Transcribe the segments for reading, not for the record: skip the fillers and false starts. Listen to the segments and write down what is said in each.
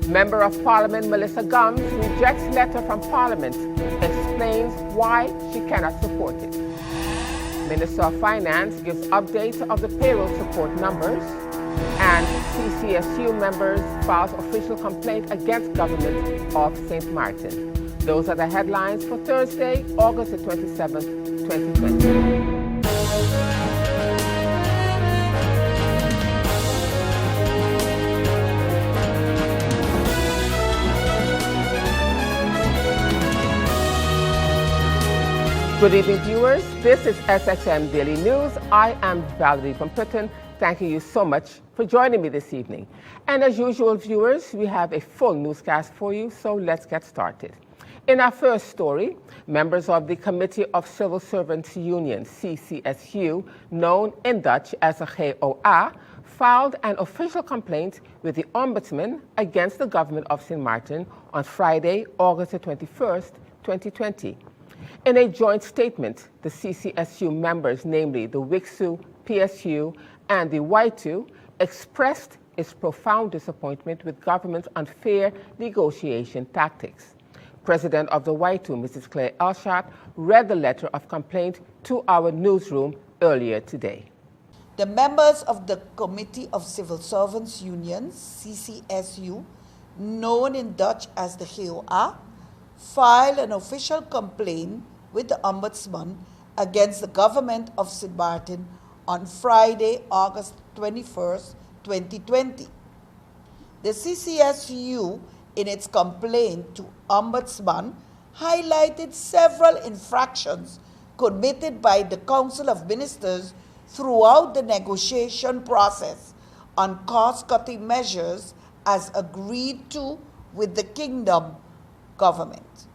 Member of Parliament Melissa Gums rejects letter from Parliament, explains why she cannot support it. Minister of Finance gives updates of the payroll support numbers, and CCSU members files official complaint against government of St. Martin. Those are the headlines for Thursday, August the 27th, 2020. Good evening, viewers. This is SXM Daily News. I am Valerie from Britain. Thanking you so much for joining me this evening. And as usual, viewers, we have a full newscast for you, so let's get started. In our first story, members of the Committee of Civil Servants Union, CCSU, known in Dutch as the GOA, filed an official complaint with the Ombudsman against the government of St. Martin on Friday, August the 21st, 2020. In a joint statement, the CCSU members, namely the WICSU, PSU, and the Y2, expressed its profound disappointment with government's unfair negotiation tactics. President of the Y2, Mrs. Claire Elshart, read the letter of complaint to our newsroom earlier today. The members of the Committee of Civil Servants Union, CCSU, known in Dutch as the GOA, filed an official complaint with the Ombudsman against the government of St. Martin on Friday, August 21st, 2020. The CCSU, in its complaint to Ombudsman, highlighted several infractions committed by the Council of Ministers throughout the negotiation process on cost-cutting measures as agreed to with the Kingdom government.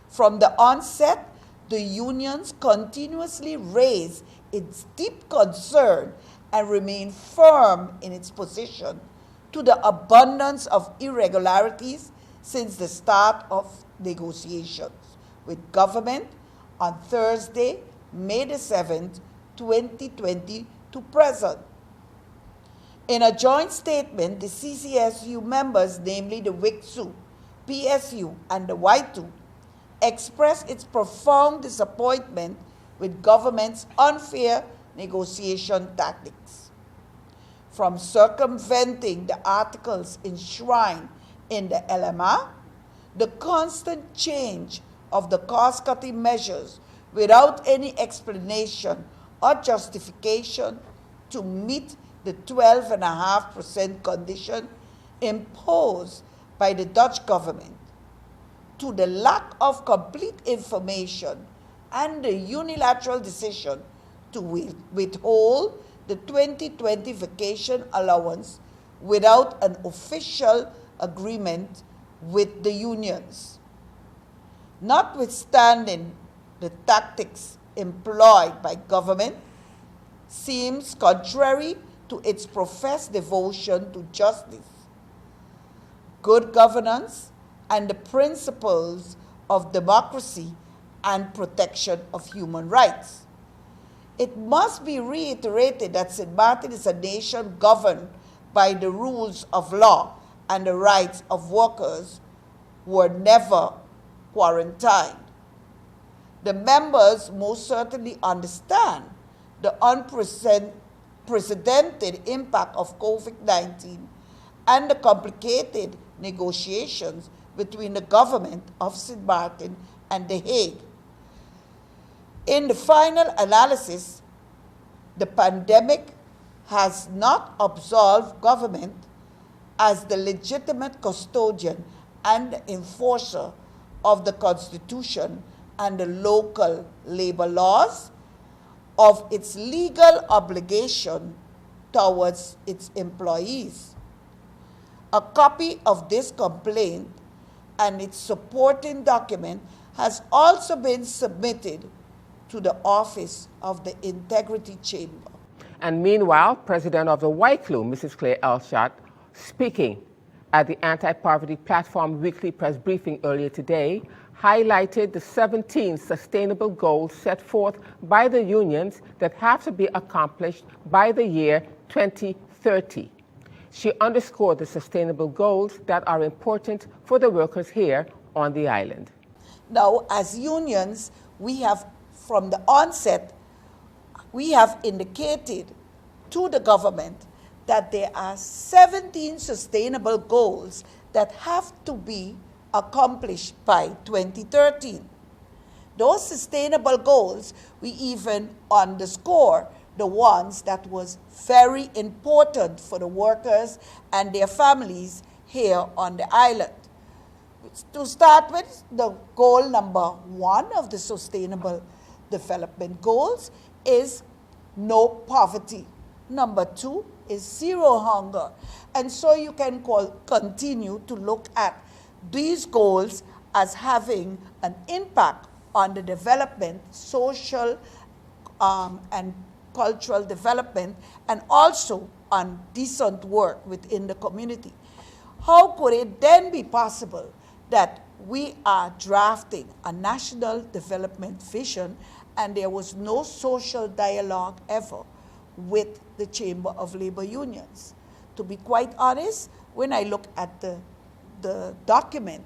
From the onset, the unions continuously raised its deep concern and remained firm in its position to the abundance of irregularities since the start of negotiations with government on Thursday, May the 7th, 2020 to present. In a joint statement, the CCSU members, namely the WICSU, PSU, and the Y2, expressed its profound disappointment with government's unfair negotiation tactics. From circumventing the articles enshrined in the LMA, the constant change of the cost-cutting measures without any explanation or justification to meet the 12.5% condition imposed by the Dutch government, to the lack of complete information and the unilateral decision to withhold the 2020 vacation allowance without an official agreement with the unions. Notwithstanding the tactics employed by government seems contrary to its professed devotion to justice, good governance, and the principles of democracy and protection of human rights. It must be reiterated that St. Martin is a nation governed by the rules of law and the rights of workers who were never quarantined. The members most certainly understand the unprecedented impact of COVID-19 and the complicated negotiations between the government of St. Martin and The Hague. In the final analysis, the pandemic has not absolved government as the legitimate custodian and enforcer of the Constitution and the local labor laws of its legal obligation towards its employees. A copy of this complaint and its supporting document has also been submitted to the Office of the Integrity Chamber. And meanwhile, President of the Y2, Mrs. Claire Elshart, speaking at the Anti-Poverty Platform weekly press briefing earlier today, highlighted the 17 sustainable goals set forth by the unions that have to be accomplished by the year 2030. She underscored the sustainable goals that are important for the workers here on the island. Now, as unions, we have, from the onset, we have indicated to the government that there are 17 sustainable goals that have to be accomplished by 2013. Those sustainable goals, we even underscore the ones that was very important for the workers and their families here on the island. To start with, the goal number 1 of the Sustainable Development Goals is no poverty. Number 2 is zero hunger. And so you can continue to look at these goals as having an impact on the development, social and cultural development, and also on decent work within the community. How could it then be possible that we are drafting a national development vision and there was no social dialogue ever with the Chamber of Labor Unions? To be quite honest, when I look at the document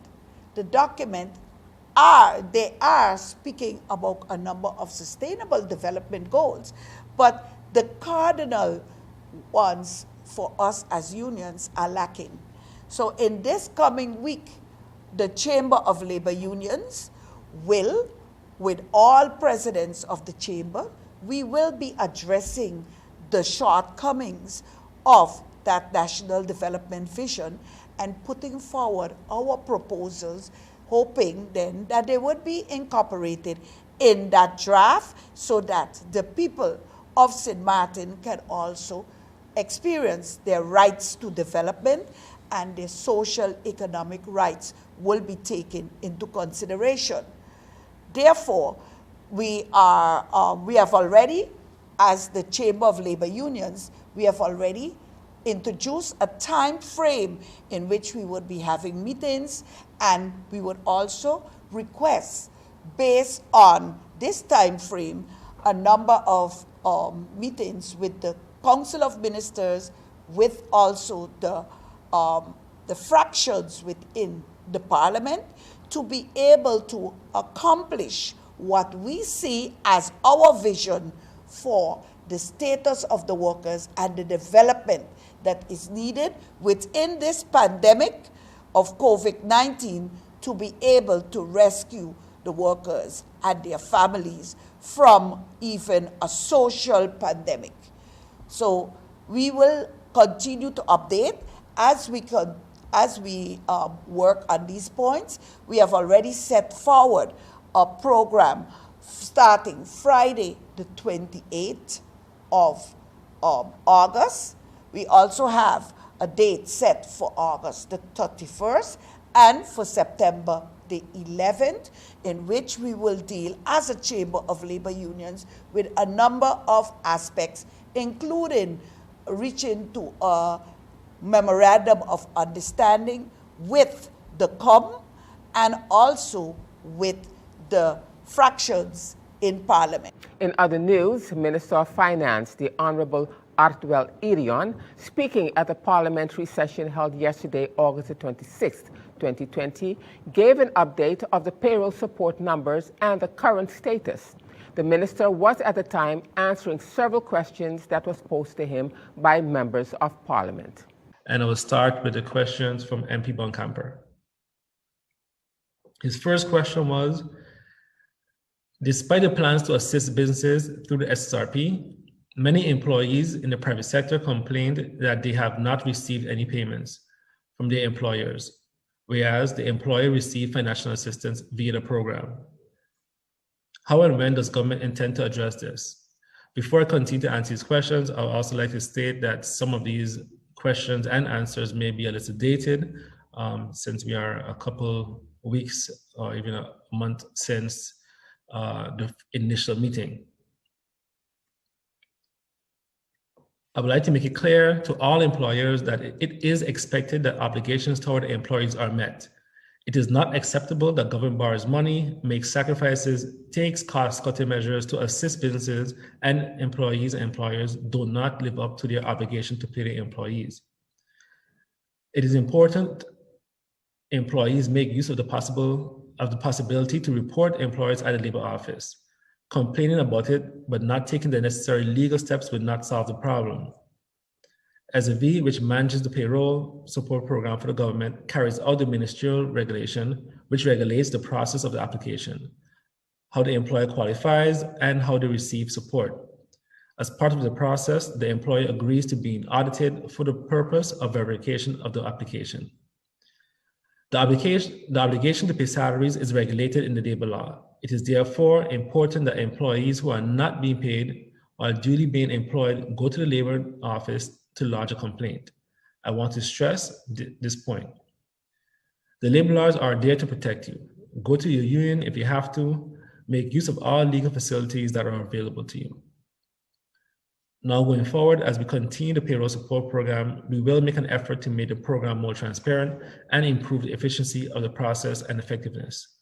they are speaking about a number of sustainable development goals, but the cardinal ones for us as unions are lacking. So in this coming week, the Chamber of Labor Unions will, with all presidents of the chamber, we will be addressing the shortcomings of that national development vision and putting forward our proposals, hoping then that they would be incorporated in that draft so that the people of St. Martin can also experience their rights to development and their social economic rights will be taken into consideration. Therefore, we have already, as the Chamber of Labor Unions, we have already introduced a time frame in which we would be having meetings, and we would also request, based on this time frame, a number of meetings with the Council of Ministers, with also the fractions within the Parliament, to be able to accomplish what we see as our vision for the status of the workers and the development that is needed within this pandemic of COVID-19 to be able to rescue the workers and their families from even a social pandemic. So we will continue to update as we work on these points. We have already set forward a program starting Friday the 28th of August. We also have a date set for August the 31st and for September the 11th, in which we will deal as a Chamber of Labor Unions with a number of aspects, including reaching to a memorandum of understanding with the COM and also with the fractions in Parliament. In other news, Minister of Finance, the Honorable Artwell Irion, speaking at the parliamentary session held yesterday, August 26, 2020, gave an update of the payroll support numbers and the current status. The minister was at the time answering several questions that was posed to him by members of Parliament. And I will start with the questions from MP Bonkamper. His first question was, despite the plans to assist businesses through the SSRP, many employees in the private sector complained that they have not received any payments from their employers, whereas the employer received financial assistance via the program. How and when does government intend to address this? Before I continue to answer these questions, I would also like to state that some of these questions and answers may be a little dated, since we are a couple weeks or even a month since the initial meeting. I would like to make it clear to all employers that it is expected that obligations toward employees are met. It is not acceptable that government borrows money, makes sacrifices, takes cost-cutting measures to assist businesses, and employees and employers do not live up to their obligation to pay their employees. It is important employees make use of the possibility to report employers at the labor office. Complaining about it but not taking the necessary legal steps would not solve the problem. SAV, which manages the payroll support program for the government, carries out the ministerial regulation, which regulates the process of the application, how the employer qualifies, and how they receive support. As part of the process, the employer agrees to being audited for the purpose of verification of the application. The obligation to pay salaries is regulated in the labor law. It is therefore important that employees who are not being paid while duly being employed go to the labor office to lodge a complaint. I want to stress this point. The labor laws are there to protect you. Go to your union if you have to. Make use of all legal facilities that are available to you. Now, going forward, as we continue the payroll support program, we will make an effort to make the program more transparent and improve the efficiency of the process and effectiveness.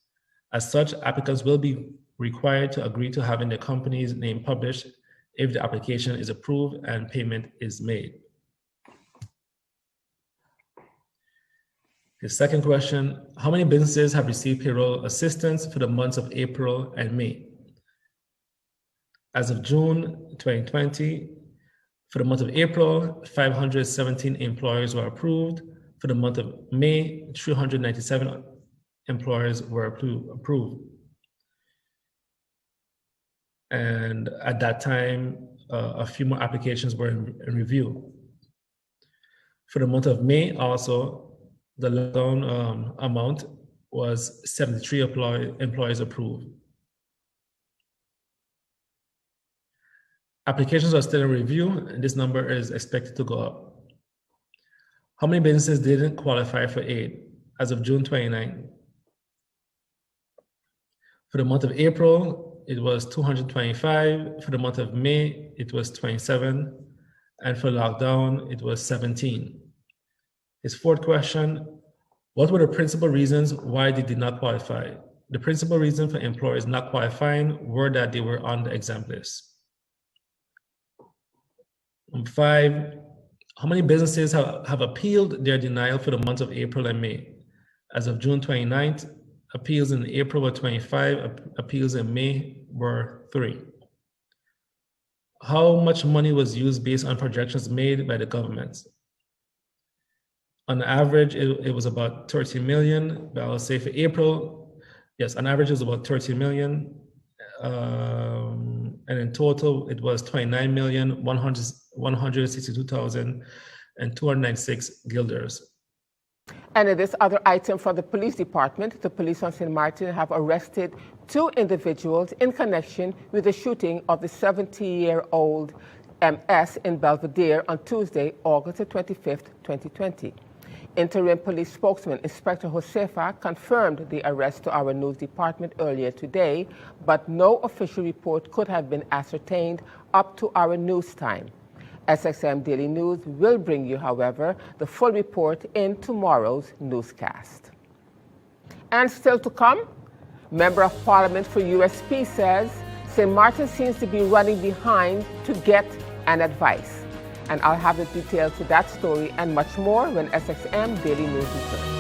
As such, applicants will be required to agree to having their company's name published if the application is approved and payment is made. The second question, how many businesses have received payroll assistance for the months of April and May? As of June 2020, for the month of April, 517 employers were approved. For the month of May, 397 employers were approved. And at that time, a few more applications were in review. For the month of May also, the lockdown amount was 73 employees approved. Applications are still in review, and this number is expected to go up. How many businesses didn't qualify for aid as of June 29? For the month of April, it was 225. For the month of May, it was 27. And for lockdown, it was 17. His fourth question, what were the principal reasons why they did not qualify? The principal reason for employers not qualifying were that they were on the exempt list. Number 5, how many businesses have appealed their denial for the months of April and May? As of June 29th, appeals in April were 25, appeals in May were 3. How much money was used based on projections made by the government? On average, it was about 13 million, but I'll say for April, yes, on average it was about 13 million. And in total, it was 29,162,296 guilders. And in this other item for the police department, the police on St. Martin have arrested 2 individuals in connection with the shooting of the 70-year-old MS in Belvedere on Tuesday, August 25th, 2020. Interim police spokesman Inspector Josefa confirmed the arrest to our news department earlier today, but no official report could have been ascertained up to our news time. SXM Daily News will bring you, however, the full report in tomorrow's newscast. And still to come, Member of Parliament for USP says St. Martin seems to be running behind to get an advice. And I'll have the details to that story and much more when SXM Daily News returns.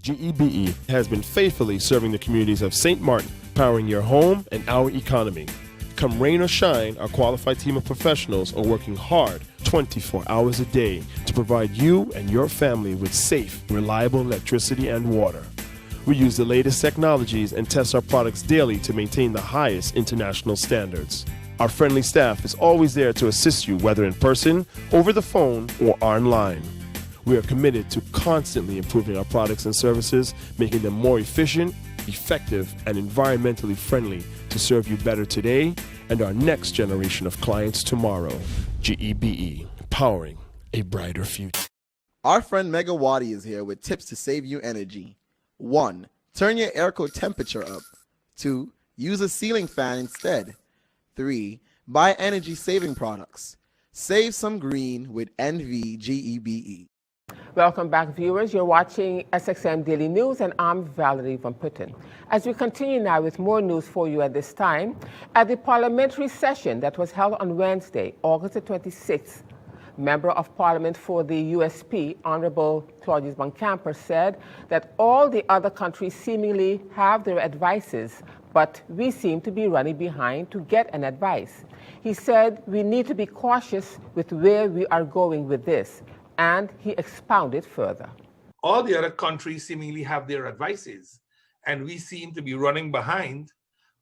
GEBE has been faithfully serving the communities of St. Martin, powering your home and our economy. Come rain or shine, our qualified team of professionals are working hard 24 hours a day to provide you and your family with safe, reliable electricity and water. We use the latest technologies and test our products daily to maintain the highest international standards. Our friendly staff is always there to assist you, whether in person, over the phone, or online. We are committed to constantly improving our products and services, making them more efficient, effective, and environmentally friendly to serve you better today and our next generation of clients tomorrow. GEBE, powering a brighter future. Our friend Megawati is here with tips to save you energy. 1. Turn your airco temperature up. 2. Use a ceiling fan instead. 3. Buy energy saving products. Save some green with NVGEBE. Welcome back, viewers. You're watching SXM Daily News, and I'm Valerie Van Putten. As we continue now with more news for you at this time, at the parliamentary session that was held on Wednesday, August the 26th, Member of Parliament for the USP, Honorable Claudius Boncamper, said that all the other countries seemingly have their advices, but we seem to be running behind to get an advice. He said we need to be cautious with where we are going with this, and he expounded further. All the other countries seemingly have their advices, and we seem to be running behind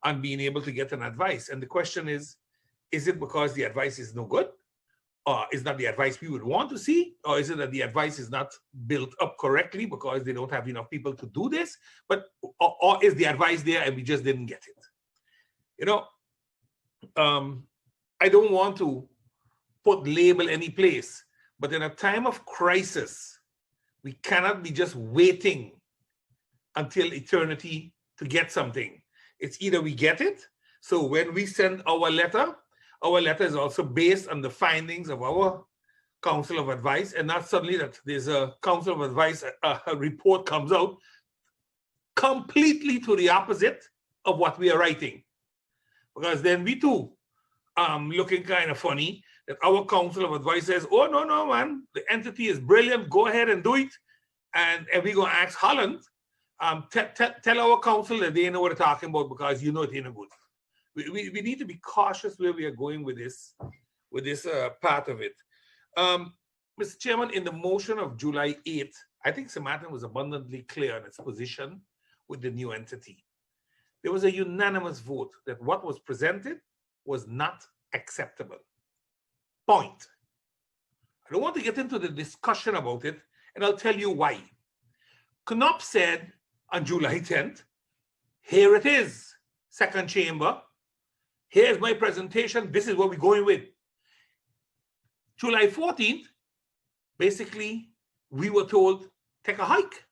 on being able to get an advice. And the question is it because the advice is no good? Or is not the advice we would want to see? Or is it that the advice is not built up correctly because they don't have enough people to do this? Or is the advice there and we just didn't get it? You know, I don't want to put label any place, but in a time of crisis, we cannot be just waiting until eternity to get something. It's either we get it. So when we send our letter is also based on the findings of our Council of Advice, and not suddenly that there's a Council of Advice, a report comes out completely to the opposite of what we are writing. Because then we too, looking kind of funny, that our Council of Advice says, oh, no, man, the entity is brilliant, go ahead and do it. And we're going to ask Holland, tell our council that they know what they're talking about because you know it ain't no good. We need to be cautious where we are going with this part of it. Mr. Chairman, in the motion of July 8th, I think Sir Martin was abundantly clear on its position with the new entity. There was a unanimous vote that what was presented was not acceptable. Point. I don't want to get into the discussion about it, and I'll tell you why. Knopf said on July 10th, here it is, second chamber. Here's my presentation. This is what we're going with. July 14th, basically, we were told, take a hike.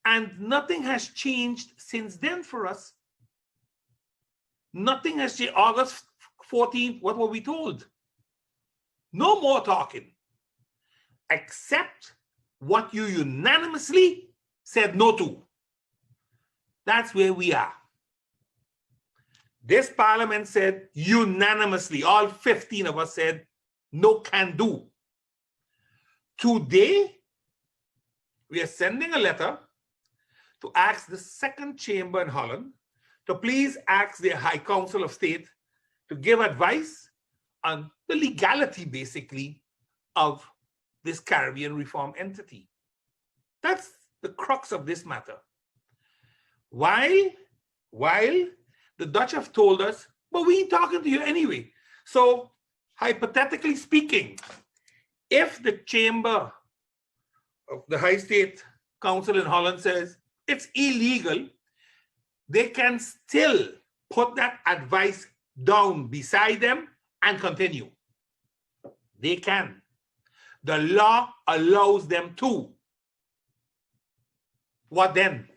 And nothing has changed since then for us. Nothing has changed. August 14th, what were we told? No more talking, except what you unanimously said no to. That's where we are. This parliament said unanimously, all 15 of us said, no can do. Today, we are sending a letter to ask the second chamber in Holland to please ask their High Council of State to give advice on the legality, basically, of this Caribbean reform entity. That's the crux of this matter. While the Dutch have told us, but we ain't talking to you anyway. So, hypothetically speaking, if the chamber of the High State Council in Holland says it's illegal, they can still put that advice down beside them and continue. They can. The law allows them to. What then?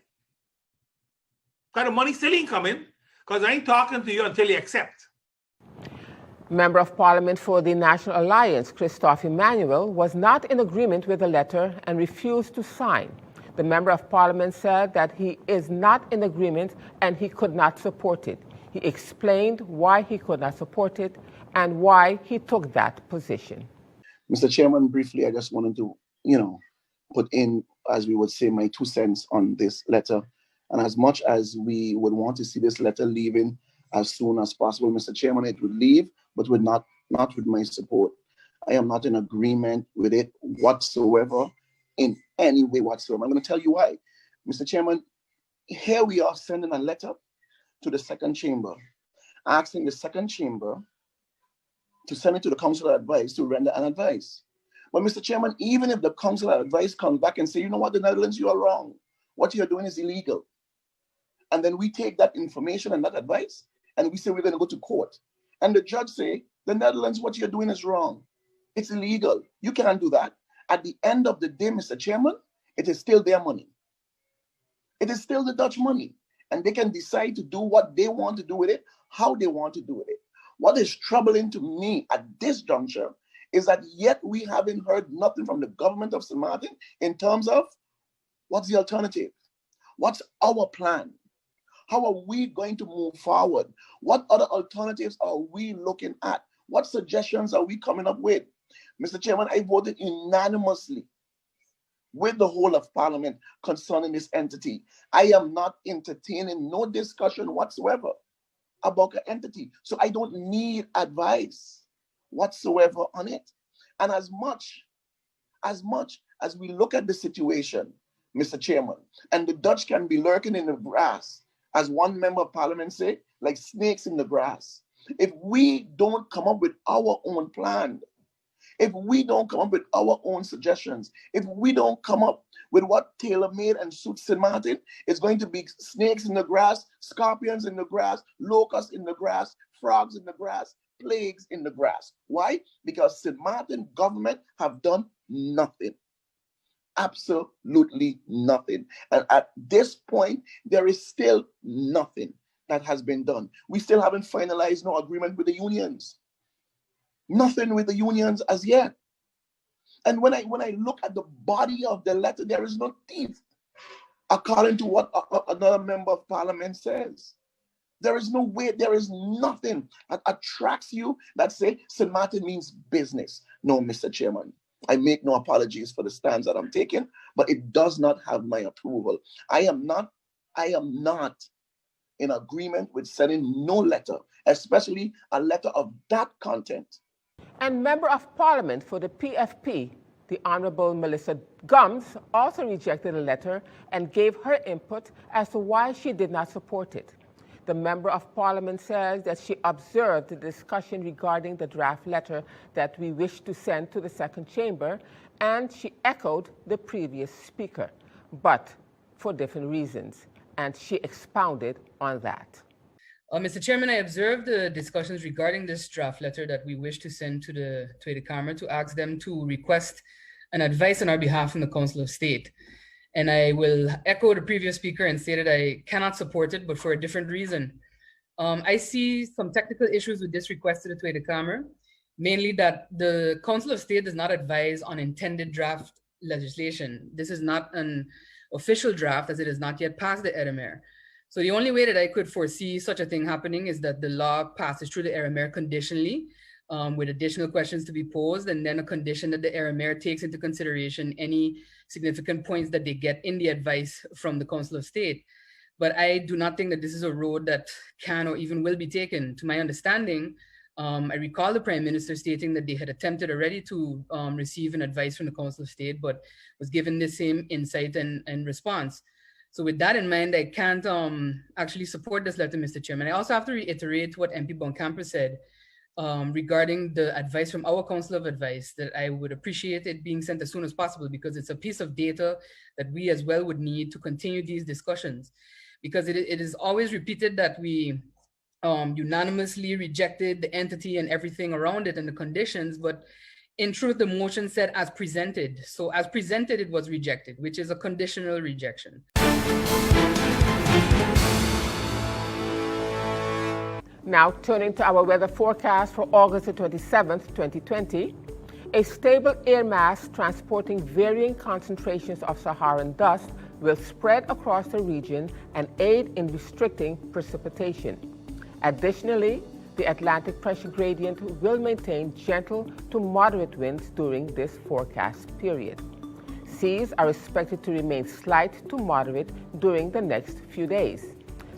Kind of money still ain't coming, because I ain't talking to you until you accept. Member of Parliament for the National Alliance, Christophe Emmanuel, was not in agreement with the letter and refused to sign. The Member of Parliament said that he is not in agreement and he could not support it. He explained why he could not support it and why he took that position. Mr. Chairman, briefly, I just wanted to, put in, as we would say, my 2 cents on this letter. And as much as we would want to see this letter leaving as soon as possible, Mr. Chairman, it would leave, but would not with my support. I am not in agreement with it whatsoever, in any way whatsoever. I'm going to tell you why. Mr. Chairman, here we are sending a letter to the second chamber, asking the second chamber to send it to the Council of Advice to render an advice. But Mr. Chairman, even if the Council of Advice comes back and say, you know what, the Netherlands, you are wrong. What you're doing is illegal. And then we take that information and that advice, and we say we're going to go to court. And the judge say, the Netherlands, what you're doing is wrong. It's illegal. You can't do that. At the end of the day, Mr. Chairman, it is still their money. It is still the Dutch money. And they can decide to do what they want to do with it, how they want to do with it. What is troubling to me at this juncture is that yet we haven't heard nothing from the government of St. Martin in terms of what's the alternative? What's our plan? How are we going to move forward? What other alternatives are we looking at? What suggestions are we coming up with? Mr. Chairman, I voted unanimously with the whole of Parliament concerning this entity. I am not entertaining no discussion whatsoever about the entity. So I don't need advice whatsoever on it. And as much as we look at the situation, Mr. Chairman, and the Dutch can be lurking in the grass, as one member of Parliament said, like snakes in the grass. If we don't come up with our own plan, if we don't come up with our own suggestions, if we don't come up with what tailor-made and suits St. Martin, it's going to be snakes in the grass, scorpions in the grass, locusts in the grass, frogs in the grass, plagues in the grass. Why? Because St. Martin government have done nothing. Absolutely nothing. And at this point, there is still nothing that has been done. We still haven't finalized no agreement with the unions. Nothing with the unions as yet. And when I look at the body of the letter, there is no teeth, according to what another member of Parliament says. There is no way, there is nothing that attracts you that say St. Martin means business. No, Mr. Chairman, I make no apologies for the stance that I'm taking, but it does not have my approval. I am not in agreement with sending no letter, especially a letter of that content. And Member of Parliament for the PFP, the Honourable Melissa Gums, also rejected the letter and gave her input as to why she did not support it. The Member of Parliament says that she observed the discussion regarding the draft letter that we wish to send to the second chamber, and she echoed the previous speaker, but for different reasons, and she expounded on that. Mr. Chairman, I observed the discussions regarding this draft letter that we wish to send to the Tweede Kamer to ask them to request an advice on our behalf from the Council of State. And I will echo the previous speaker and say that I cannot support it, but for a different reason. I see some technical issues with this request to the Tweede Kamer, mainly that the Council of State does not advise on intended draft legislation. This is not an official draft as it has not yet passed the Eremer. So the only way that I could foresee such a thing happening is that the law passes through the Eremer conditionally, with additional questions to be posed, and then a condition that the Eremer takes into consideration any significant points that they get in the advice from the Council of State. But I do not think that this is a road that can or even will be taken. To my understanding, I recall the Prime Minister stating that they had attempted already to receive an advice from the Council of State, but was given the same insight and response. So with that in mind, I can't actually support this letter, Mr. Chairman. I also have to reiterate what MP Bonkamper said regarding the advice from our Council of Advice, that I would appreciate it being sent as soon as possible, because it's a piece of data that we as well would need to continue these discussions. Because it is always repeated that we unanimously rejected the entity and everything around it and the conditions, but in truth, the motion said as presented. So as presented, it was rejected, which is a conditional rejection. Now turning to our weather forecast for August the 27th, 2020. A stable air mass transporting varying concentrations of Saharan dust will spread across the region and aid in restricting precipitation. Additionally, the Atlantic pressure gradient will maintain gentle to moderate winds during this forecast period. Seas are expected to remain slight to moderate during the next few days.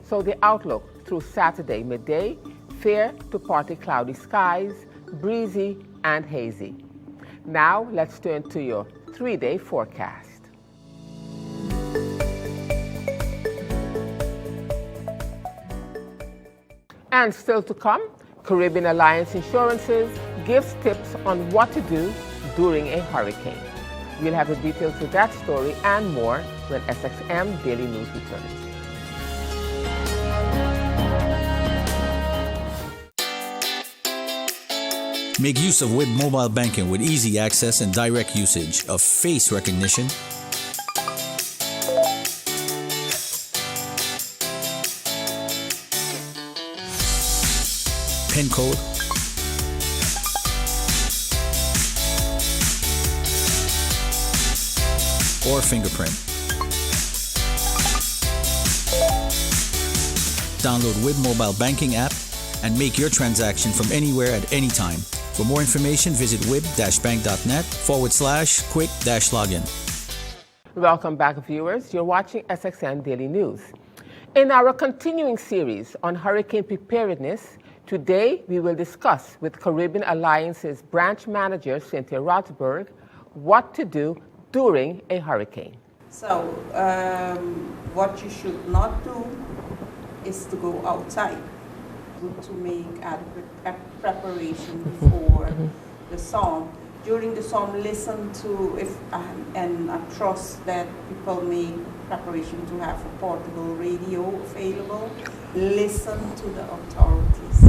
So the outlook through Saturday midday, fair to partly cloudy skies, breezy and hazy. Now let's turn to your 3-day forecast. And still to come, Caribbean Alliance Insurances gives tips on what to do during a hurricane. We'll have the details to that story and more when SXM Daily News returns. Make use of WIB mobile banking with easy access and direct usage of face recognition, PIN code, or fingerprint. Download WIB mobile banking app and make your transaction from anywhere at any time. For more information, visit wib-bank.net/quick-login. Welcome back, viewers. You're watching SXM Daily News. In our continuing series on hurricane preparedness, today we will discuss with Caribbean Alliance's branch manager, Cynthia Rothberg, what to do during a hurricane. So, what you should not do is to go outside. To make adequate preparation before the storm. During the storm, listen to and I trust that people make preparation to have a portable radio available. Listen to the authorities.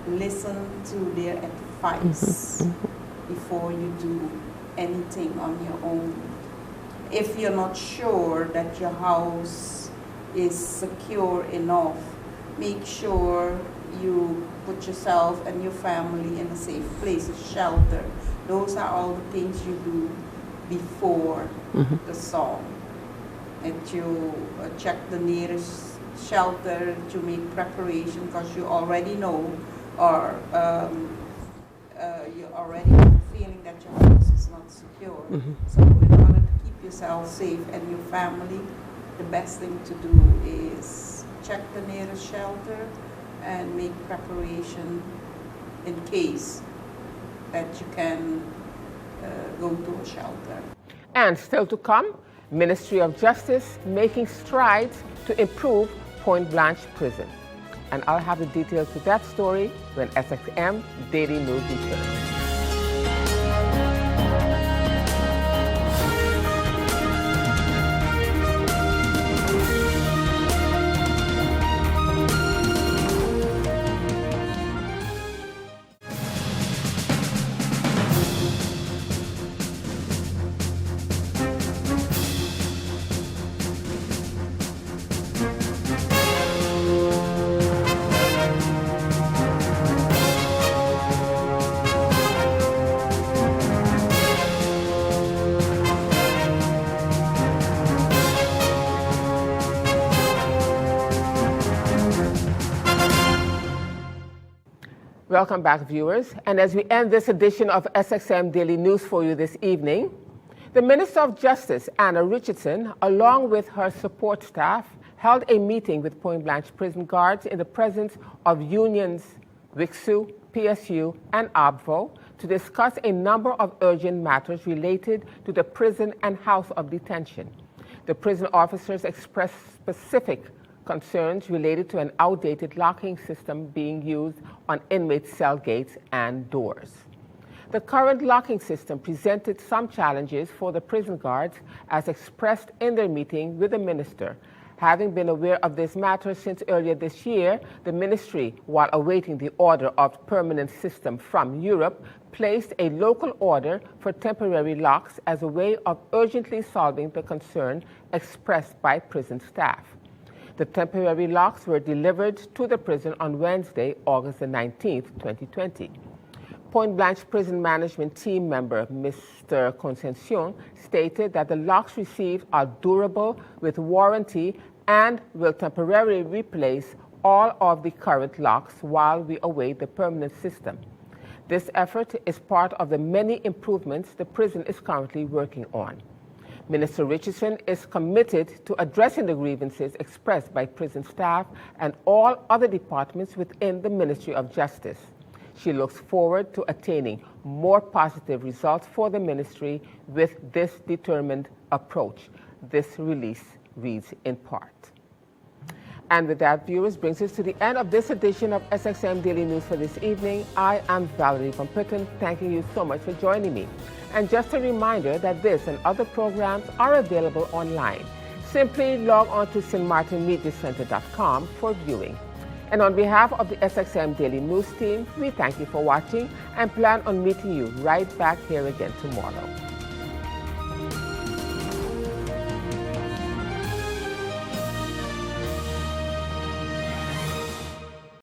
Listen to their advice before you do anything on your own. If you're not sure that your house is secure enough, make sure you put yourself and your family in a safe place, a shelter. Those are all the things you do before the storm. And you check the nearest shelter to make preparation because you already know or you already have a feeling that your house is not secure. So in order to keep yourself safe and your family, the best thing to do is check the nearest shelter and make preparation in case that you can go to a shelter. And still to come, Ministry of Justice making strides to improve Point Blanche Prison. And I'll have the details to that story when SXM Daily News returns. Welcome back, viewers. And as we end this edition of SXM Daily News for you this evening, the Minister of Justice, Anna Richardson, along with her support staff, held a meeting with Point Blanche prison guards in the presence of unions WICSU, PSU, and ABVO to discuss a number of urgent matters related to the prison and house of detention. The prison officers expressed specific concerns related to an outdated locking system being used on inmate cell gates and doors. The current locking system presented some challenges for the prison guards as expressed in their meeting with the minister. Having been aware of this matter since earlier this year, the ministry, while awaiting the order of permanent system from Europe, placed a local order for temporary locks as a way of urgently solving the concern expressed by prison staff. The temporary locks were delivered to the prison on Wednesday, August the 19th, 2020. Point Blanche Prison Management Team member Mr. Concepcion stated that the locks received are durable with warranty and will temporarily replace all of the current locks while we await the permanent system. This effort is part of the many improvements the prison is currently working on. Minister Richardson is committed to addressing the grievances expressed by prison staff and all other departments within the Ministry of Justice. She looks forward to attaining more positive results for the ministry with this determined approach. This release reads in part. And with that, viewers, brings us to the end of this edition of SXM Daily News for this evening. I am Valerie from Pritton, thanking you so much for joining me. And just a reminder that this and other programs are available online. Simply log on to stmartinmediacenter.com for viewing. And on behalf of the SXM Daily News team, we thank you for watching and plan on meeting you right back here again tomorrow.